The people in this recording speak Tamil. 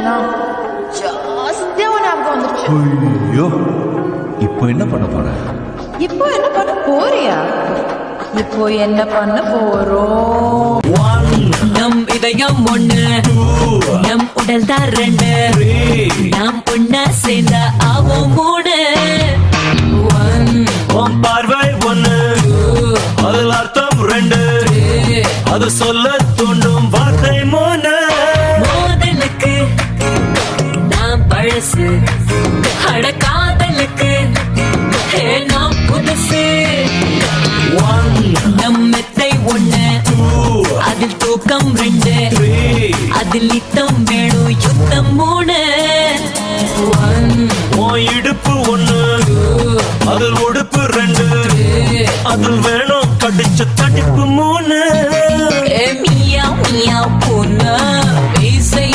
எல்லாம் ஜாஸ்தியா ஞாபகம் வந்துருச்சு. ஐயோ, இப்போ என்ன பண்ண போற? இப்போ என்ன பண்ண போறியா? இப்போ என்ன பண்ண போறோம்? நம் இதயம் ஒண்ணு, நம் உடல் தான் ரெண்டு, நாம் ஒண்ணா சேர்ந்த ஆவோம் மூணு. உன் பார்வை ஒண்ணு, அதில் அர்த்தம் ரெண்டு, அது சொல்ல தூண்டும் வார்த்தை மூணு. மோதலுக்கு நாம் பழசு, அட காதலுக்கு நாம் புதுசு. நம் மெத்தை ஒண்ணு, அதில் தூக்கம் ரெண்டு, அதில் நித்தம் வேணும் யுத்தம் மூணு. உன் இடுப்பு ஒண்ணு, அதில் உடுப்பு